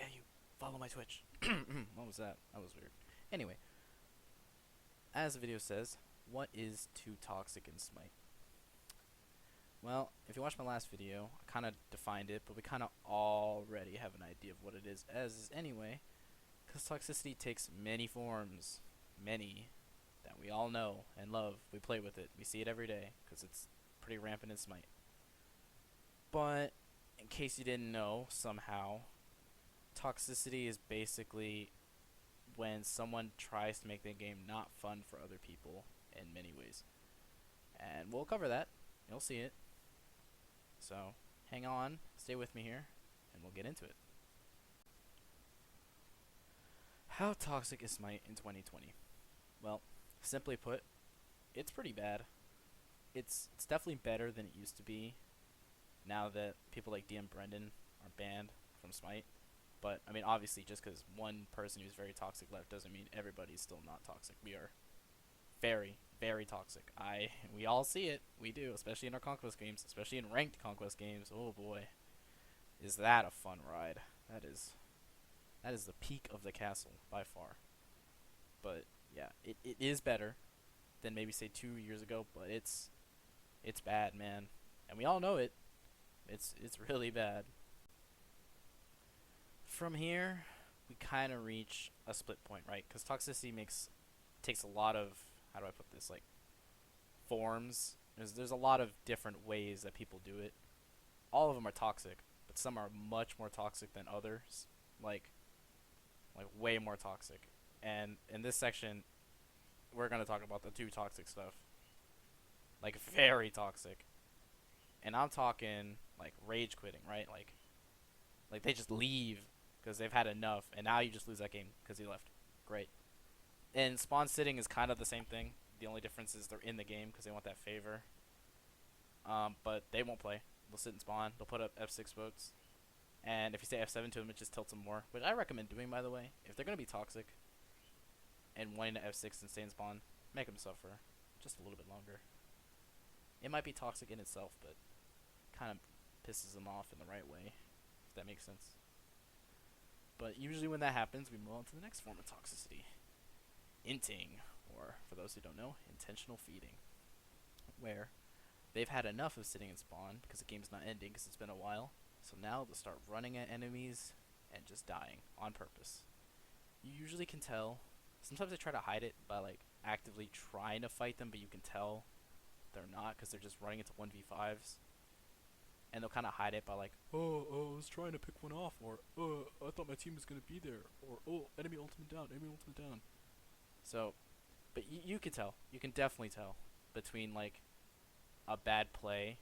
Yeah, you follow my Twitch. What was that? That was weird. Anyway, as the video says, what is too toxic in Smite? Well, if you watched my last video, I kind of defined it, but we kind of already have an idea of what it is as is anyway, because toxicity takes many forms, many, that we all know and love. We play with it. We see it every day, because it's pretty rampant in Smite. But, in case you didn't know, somehow, toxicity is basically when someone tries to make the game not fun for other people in many ways. And we'll cover that. You'll see it. So, hang on, stay with me here, and we'll get into it. How toxic is Smite in 2020? Well, simply put, it's pretty bad. It's definitely better than it used to be now that people like DM Brendan are banned from Smite. But, I mean, obviously, just because one person who's very toxic left doesn't mean everybody's still not toxic. We are very, very toxic. We all see it. We do, especially in our Conquest games, especially in ranked Conquest games. Oh boy, is that a fun ride. That is the peak of the castle, by far. But, yeah, it is better than maybe, say, 2 years ago, but it's bad, man. And we all know it. It's really bad. From here, we kind of reach a split point, right? Because toxicity takes a lot of, how do I put this, like, forms. There's a lot of different ways that people do it. All of them are toxic, but some are much more toxic than others. Like way more toxic. And in this section, we're gonna talk about the too toxic stuff. Like very toxic. And I'm talking like rage quitting, right? Like they just leave because they've had enough, and now you just lose that game because he left. Great. And spawn sitting is kind of the same thing. The only difference is they're in the game because they want that favor. But they won't play. They'll sit and spawn. They'll put up F6 votes. And if you say F7 to them, it just tilts them more. Which I recommend doing, by the way. If they're going to be toxic and wanting to F6 and stay in spawn, make them suffer just a little bit longer. It might be toxic in itself, but kind of pisses them off in the right way, if that makes sense. But usually when that happens, we move on to the next form of toxicity. Inting, or for those who don't know, intentional feeding. Where they've had enough of sitting in spawn because the game's not ending because it's been a while. So now they'll start running at enemies and just dying on purpose. You usually can tell. Sometimes they try to hide it by like actively trying to fight them, but you can tell they're not because they're just running into 1v5s. And they'll kind of hide it by like, I was trying to pick one off, or I thought my team was going to be there, or enemy ultimate down. So, but you can tell. You can definitely tell between like a bad play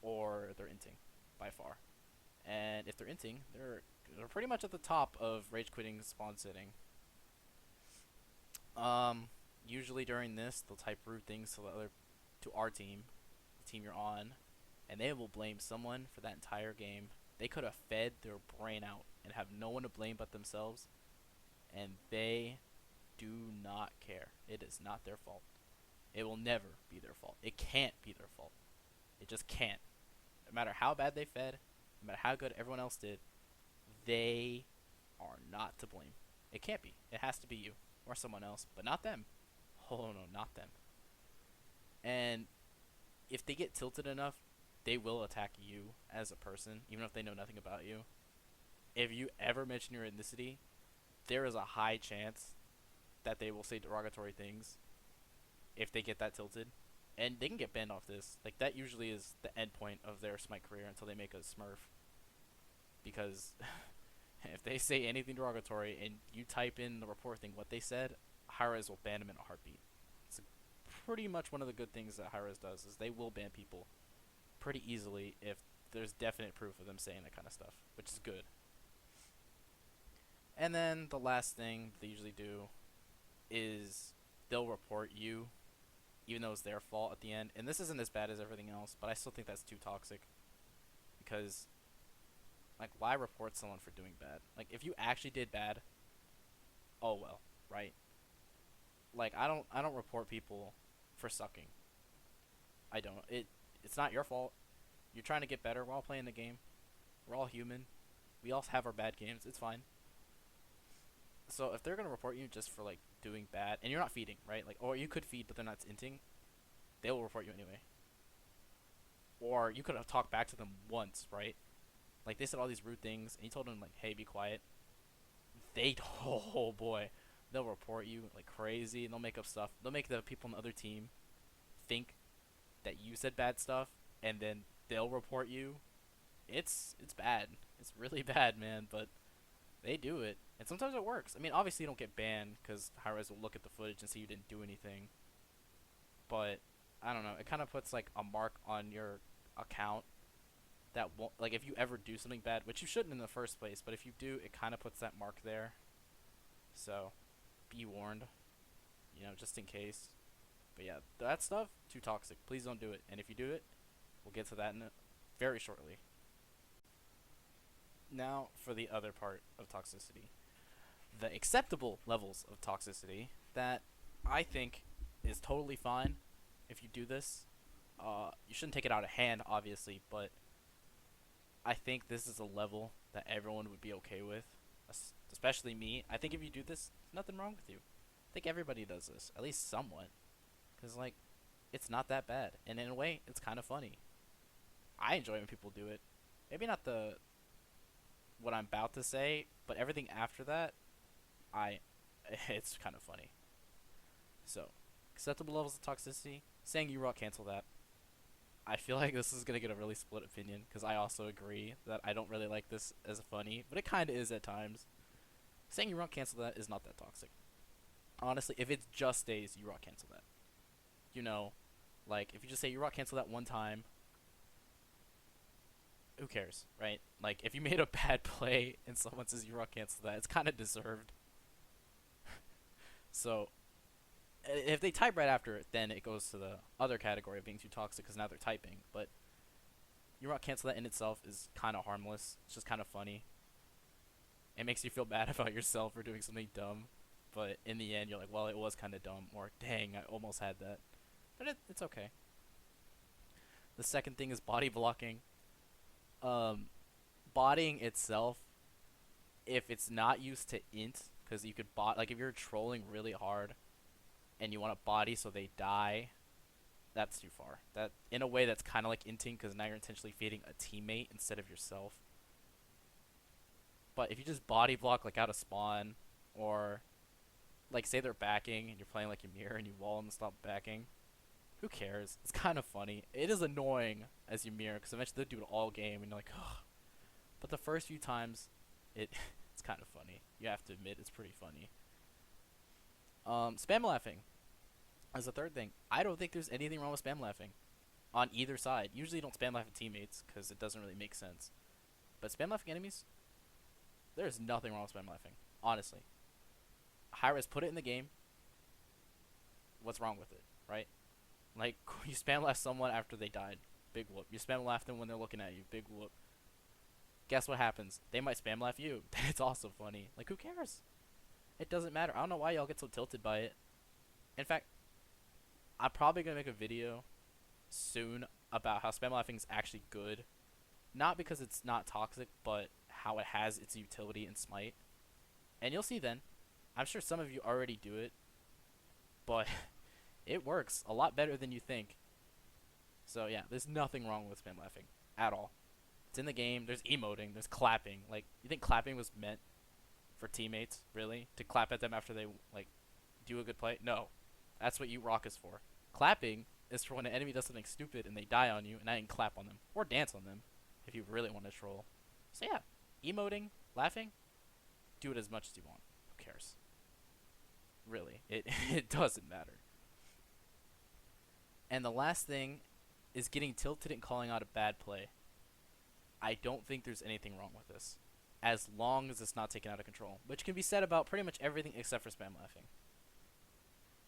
or they're inting by far. And if they're inting, they're pretty much at the top of rage quitting, spawn sitting. Usually during this, they'll type rude things to our team, the team you're on, and they will blame someone for that entire game. They could have fed their brain out and have no one to blame but themselves, and they do not care. It is not their fault. It will never be their fault. It can't be their fault. It just can't. No matter how bad they fed, no matter how good everyone else did, they are not to blame. It can't be. It has to be you or someone else, but not them. Oh no, not them. And if they get tilted enough, they will attack you as a person, even if they know nothing about you. If you ever mention your ethnicity, there is a high chance that they will say derogatory things if they get that tilted. And they can get banned off this. Like, that usually is the end point of their Smite career until they make a Smurf. Because if they say anything derogatory and you type in the report thing what they said, Hi-Rez will ban them in a heartbeat. It's pretty much one of the good things that Hi-Rez does is they will ban people pretty easily if there's definite proof of them saying that kind of stuff, which is good. And then the last thing they usually do is they'll report you even though it's their fault at the end. And this isn't as bad as everything else, but I still think that's too toxic. Because, like, why report someone for doing bad? Like, if you actually did bad, oh well, right? Like, I don't report people for sucking. I don't. It's not your fault. You're trying to get better. We're all playing the game. We're all human. We all have our bad games. It's fine. So if they're gonna report you just for like doing bad, and you're not feeding, right? Like, or you could feed, but they're not inting, they will report you anyway. Or you could have talked back to them once, right? Like they said all these rude things, and you told them like, "Hey, be quiet." They, oh boy, they'll report you like crazy, and they'll make up stuff. They'll make the people on the other team think that you said bad stuff, and then they'll report you. It's bad. It's really bad, man. But they do it, and sometimes it works. I mean, obviously you don't get banned because high-res will look at the footage and see you didn't do anything. But I don't know. It kind of puts like a mark on your account that won't, like, if you ever do something bad, which you shouldn't in the first place, but if you do, it kind of puts that mark there. So be warned, just in case. But yeah, that stuff too toxic. Please don't do it. And if you do it, we'll get to that very shortly. Now for the other part of toxicity, the acceptable levels of toxicity that I think is totally fine if you do this. You shouldn't take it out of hand, obviously, but I think this is a level that everyone would be okay with, especially me. I think if you do this, there's nothing wrong with you. I think everybody does this, at least somewhat, because like, it's not that bad, and in a way, it's kind of funny. I enjoy when people do it. Maybe not the what I'm about to say, but everything after that, I it's kind of funny. So, acceptable levels of toxicity. Saying you rock, cancel that. I feel like this is gonna get a really split opinion because I also agree that I don't really like this as funny, but it kind of is at times. Saying you rock, cancel that is not that toxic. Honestly, if it's just stays, you rock, cancel that. Like if you just say you rock, cancel that one time, who cares, right? Like if you made a bad play and someone says you rock, cancel that, it's kind of deserved. So if they type right after it, then it goes to the other category of being too toxic because now they're typing. But you rock, cancel that in itself is kind of harmless. It's just kind of funny. It makes you feel bad about yourself for doing something dumb, but in the end, you're like, well, it was kind of dumb, or dang, I almost had that. But it's okay. The second thing is body blocking. Bodying itself, if it's not used to int, because you could like if you're trolling really hard and you want to body so they die, that's too far. That in a way that's kind of like inting because now you're intentionally feeding a teammate instead of yourself. But if you just body block like out of spawn, or like say they're backing and you're playing like Ymir and you wall them and stop backing, who cares? It's kind of funny. It is annoying as Ymir because eventually they'll do it all game and you're like, ugh. But the first few times, it's kind of funny. You have to admit it's pretty funny. Spam laughing as a third thing. I don't think there's anything wrong with spam laughing on either side. Usually you don't spam laugh at teammates because it doesn't really make sense. But spam laughing enemies, there's nothing wrong with spam laughing. Honestly. Hi-Res put it in the game. What's wrong with it, right? Like, you spam laugh someone after they died. Big whoop. You spam laugh them when they're looking at you. Big whoop. Guess what happens? They might spam laugh you. Then it's also funny. Like, who cares? It doesn't matter. I don't know why y'all get so tilted by it. In fact, I'm probably going to make a video soon about how spam laughing is actually good. Not because it's not toxic, but how it has its utility in Smite. And you'll see then. I'm sure some of you already do it. But it works a lot better than you think. So yeah, there's nothing wrong with spam laughing at all. It's in the game. There's emoting. There's clapping. Like, you think clapping was meant for teammates, really? To clap at them after they like do a good play? No, that's what you rock is for. Clapping is for when an enemy does something stupid and they die on you, and I can clap on them or dance on them if you really want to troll. So yeah, emoting, laughing, do it as much as you want. Who cares? Really, it it doesn't matter. And the last thing is getting tilted and calling out a bad play. I don't think there's anything wrong with this, as long as it's not taken out of control, which can be said about pretty much everything except for spam laughing.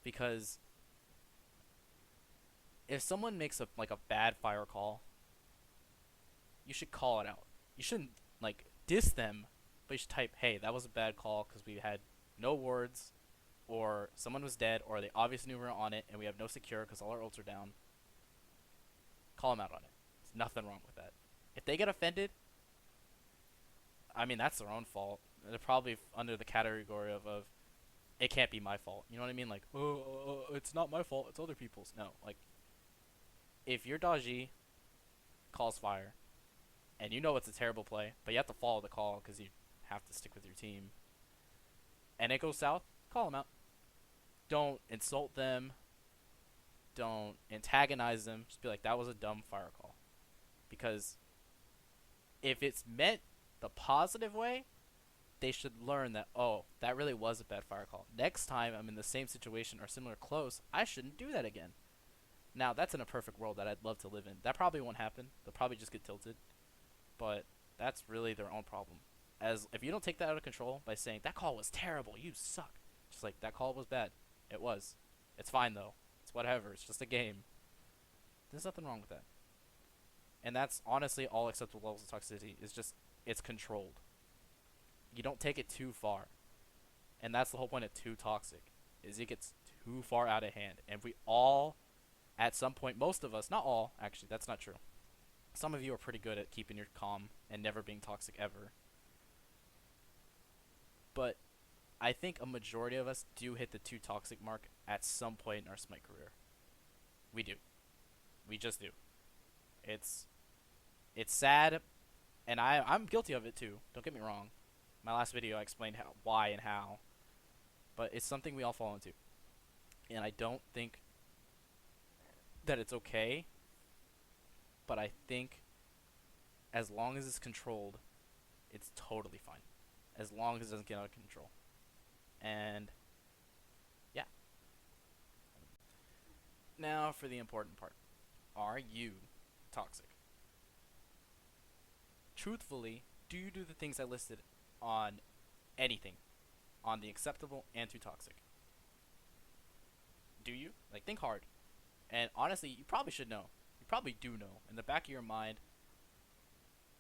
Because if someone makes a bad fire call, you should call it out. You shouldn't like diss them, but you should type, "Hey, that was a bad call because we had no wards, or someone was dead, or they obviously knew we were on it, and we have no secure because all our ults are down." Call them out on it. There's nothing wrong with that. If they get offended, I mean, that's their own fault. They're probably under the category of it can't be my fault. You know what I mean? Like, it's not my fault. It's other people's. No, like if your Daji calls fire and you know it's a terrible play, but you have to follow the call because you have to stick with your team, and it goes south, call them out. Don't insult them. Don't antagonize them. Just be like, that was a dumb fire call. Because if it's meant the positive way, they should learn that, oh, that really was a bad fire call. Next time I'm in the same situation or similar close, I shouldn't do that again. Now, that's in a perfect world that I'd love to live in. That probably won't happen. They'll probably just get tilted. But that's really their own problem. As if you don't take that out of control by saying, that call was terrible, you suck. Just like, that call was bad. It was. It's fine, though. It's whatever. It's just a game. There's nothing wrong with that. And that's honestly all acceptable levels of toxicity. Is just, it's controlled. You don't take it too far. And that's the whole point of too toxic. Is it gets too far out of hand. And we all, at some point, most of us, not all, actually, that's not true. Some of you are pretty good at keeping your calm and never being toxic ever. But I think a majority of us do hit the too toxic mark at some point in our Smite career. We do. We just do. It's sad, and I'm guilty of it too. Don't get me wrong. My last video I explained why and how, but it's something we all fall into. And I don't think that it's okay, but I think as long as it's controlled, it's totally fine. As long as it doesn't get out of control. And yeah. Now for the important part. Are you toxic? Truthfully, do you do the things I listed on anything? On the acceptable and too toxic? Do you? Like, think hard. And honestly, you probably should know. You probably do know. In the back of your mind,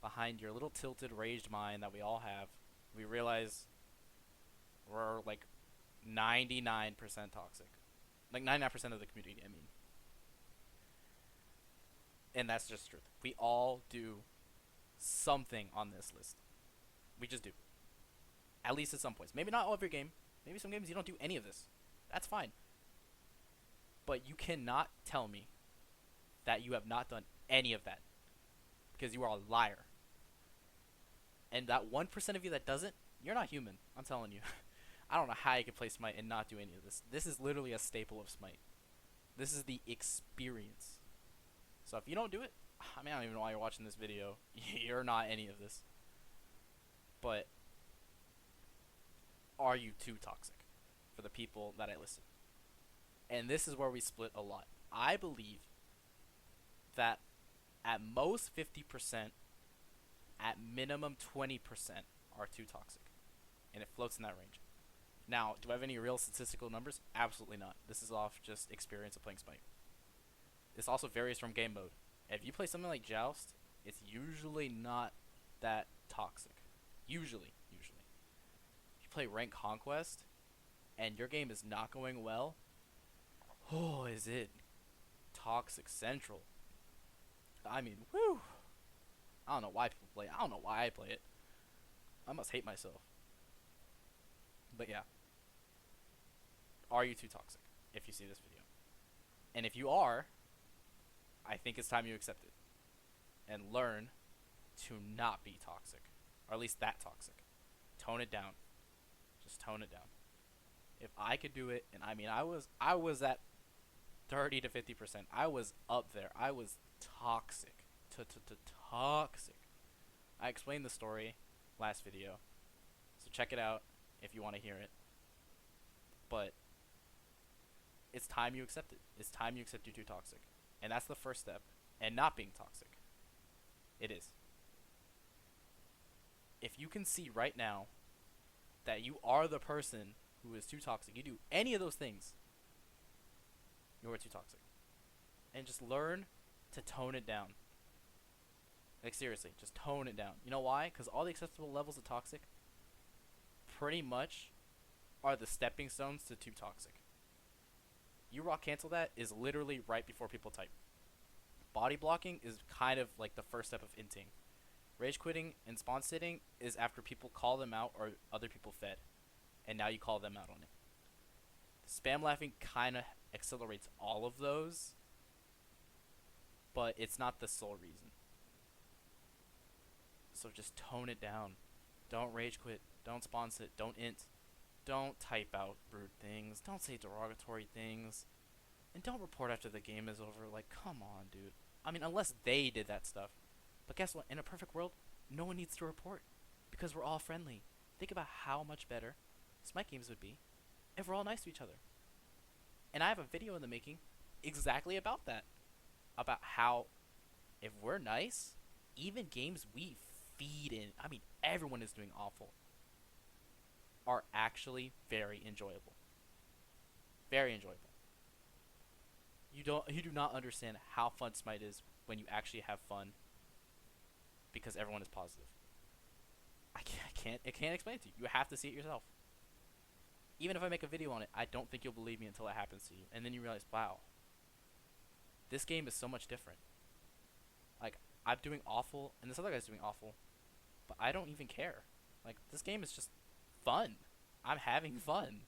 behind your little tilted, raged mind that we all have, we realize we're like 99% toxic. Like 99% of the community, I mean. And that's just truth. We all do something on this list. We just do. At least at some points. Maybe not all of your game. Maybe some games you don't do any of this. That's fine. But you cannot tell me that you have not done any of that. Because you are a liar. And that 1% of you that doesn't, you're not human. I'm telling you. I don't know how you can play Smite and not do any of this. This is literally a staple of Smite. This is the experience. So if you don't do it, I mean, I don't even know why you're watching this video. You're not any of this. But are you too toxic for the people that I listed? And this is where we split a lot. I believe that at most 50%, at minimum 20% are too toxic. And it floats in that range. Now, do I have any real statistical numbers? Absolutely not. This is off just experience of playing Smite. This also varies from game mode. If you play something like Joust, it's usually not that toxic. Usually. If you play Rank Conquest, and your game is not going well, oh, is it toxic central? I mean, whew. I don't know why people play it. I don't know why I play it. I must hate myself. But yeah. Are you too toxic if you see this video? And if you are, I think it's time you accept it. And learn to not be toxic. Or at least that toxic. Tone it down. Just tone it down. If I could do it, and I mean I was at 30 to 50%. I was up there. I was toxic. Toxic. I explained the story last video. So check it out if you want to hear it. But it's time you accept it. It's time you accept you're too toxic. And that's the first step. And not being toxic. It is. If you can see right now that you are the person who is too toxic, you do any of those things, you're too toxic. And just learn to tone it down. Like, seriously, just tone it down. You know why? Because all the acceptable levels of toxic pretty much are the stepping stones to too toxic. You rock cancel that is literally right before people type. Body blocking is kind of like the first step of inting. Rage quitting and spawn sitting is after people call them out or other people fed, and now you call them out on it. Spam laughing kind of accelerates all of those, but it's not the sole reason. So just tone it down. Don't rage quit. Don't spawn sit. Don't int. Don't type out rude things. Don't say derogatory things. And don't report after the game is over. Like, come on, dude. I mean, unless they did that stuff. But guess what? In a perfect world, no one needs to report. Because we're all friendly. Think about how much better Smite games would be if we're all nice to each other. And I have a video in the making exactly about that. About how, if we're nice, even games we feed in, I mean, everyone is doing awful, are actually very enjoyable. Very enjoyable. You do not understand how fun Smite is when you actually have fun because everyone is positive. I can't explain it to you. You have to see it yourself. Even if I make a video on it, I don't think you'll believe me until it happens to you. And then you realize, wow, this game is so much different. Like, I'm doing awful, and this other guy's doing awful, but I don't even care. Like, this game is just fun. I'm having fun.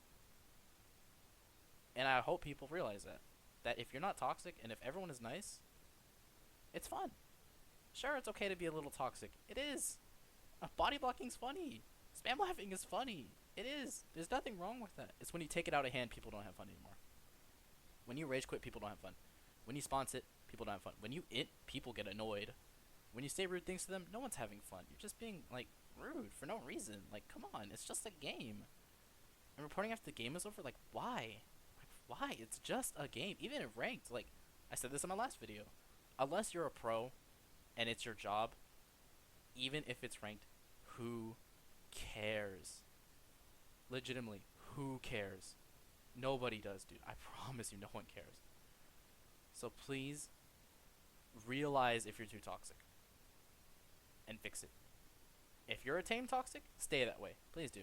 And I hope people realize that. That if you're not toxic, and if everyone is nice, it's fun. Sure, it's okay to be a little toxic. It is. Body blocking's funny. Spam laughing is funny. It is. There's nothing wrong with that. It's when you take it out of hand, people don't have fun anymore. When you rage quit, people don't have fun. When you spawn sit, people don't have fun. When you int, people get annoyed. When you say rude things to them, no one's having fun. You're just being, like, rude for no reason. Like, come on, it's just a game. And reporting after the game is over, like, why? Like, why? It's just a game. Even if ranked, like, I said this in my last video. Unless you're a pro and it's your job, even if it's ranked, who cares? Legitimately, who cares? Nobody does, dude. I promise you, no one cares. So please realize if you're too toxic and fix it. If you're a tame toxic, stay that way. Please do.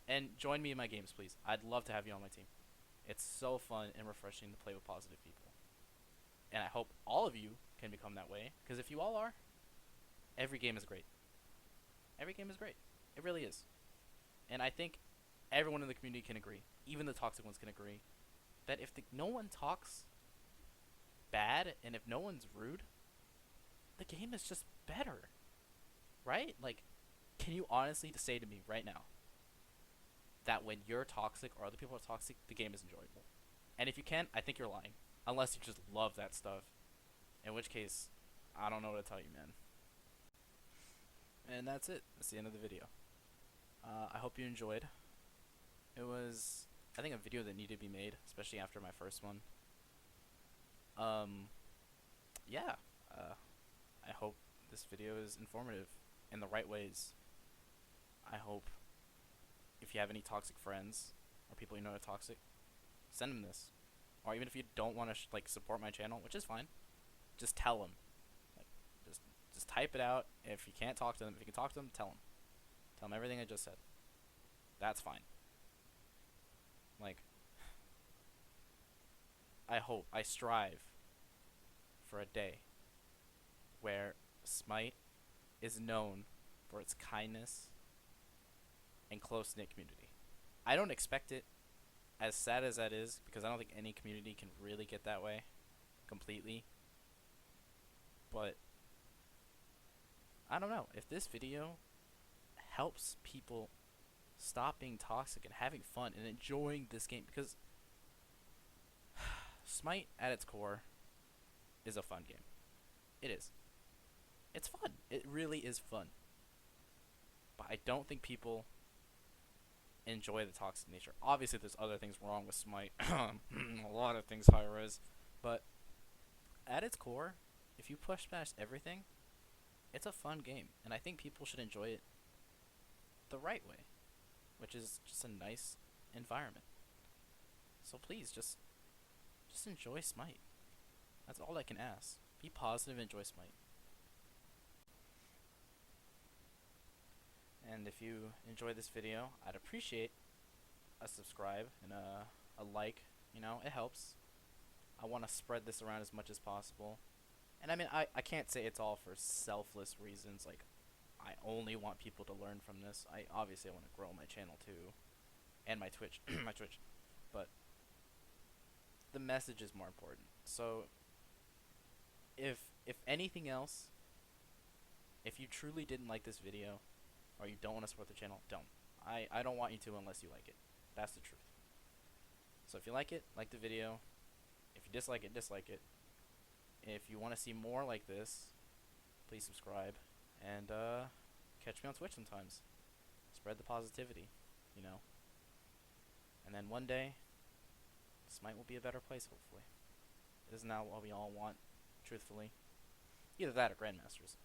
And join me in my games, please. I'd love to have you on my team. It's so fun and refreshing to play with positive people. And I hope all of you can become that way, because if you all are, every game is great. Every game is great. It really is. And I think everyone in the community can agree, even the toxic ones can agree, that if no one talks bad and if no one's rude, the game is just better. Right? Like, can you honestly say to me right now that when you're toxic or other people are toxic, the game is enjoyable? And if you can, I think you're lying. Unless you just love that stuff. In which case, I don't know what to tell you, man. And that's it. That's the end of the video. I hope you enjoyed. It was, I think, a video that needed to be made, especially after my first one. Yeah. I hope this video is informative in the right ways. I hope if you have any toxic friends or people you know are toxic, send them this. Or even if you don't want to support my channel, which is fine, just tell them. Like, just type it out. If you can't talk to them, if you can talk to them, tell them. Tell them everything I just said. That's fine. Like, I hope, I strive for a day where Smite is known for its kindness and close-knit community. I don't expect it, as sad as that is, because I don't think any community can really get that way completely. But I don't know, if this video helps people stop being toxic and having fun and enjoying this game, because Smite at its core is a fun game. It is. It's fun. It really is fun. But I don't think people enjoy the toxic nature. Obviously, there's other things wrong with Smite. A lot of things high res. But at its core, if you push past everything, it's a fun game. And I think people should enjoy it the right way, which is just a nice environment. So please, just enjoy Smite. That's all I can ask. Be positive and enjoy Smite. And if you enjoy this video, I'd appreciate a subscribe and a like. You know, it helps. I want to spread this around as much as possible. And I mean, I can't say it's all for selfless reasons. Like, I only want people to learn from this. I obviously want to grow my channel too, and my Twitch, my Twitch, but the message is more important. So if anything else, if you truly didn't like this video, or you don't want to support the channel, don't. I don't want you to unless you like it. That's the truth. So if you like it, like the video. If you dislike it, dislike it. If you want to see more like this, please subscribe. And catch me on Twitch sometimes. Spread the positivity, you know. And then one day, Smite will be a better place, hopefully. Isn't that what we all want, truthfully? Either that or Grandmasters.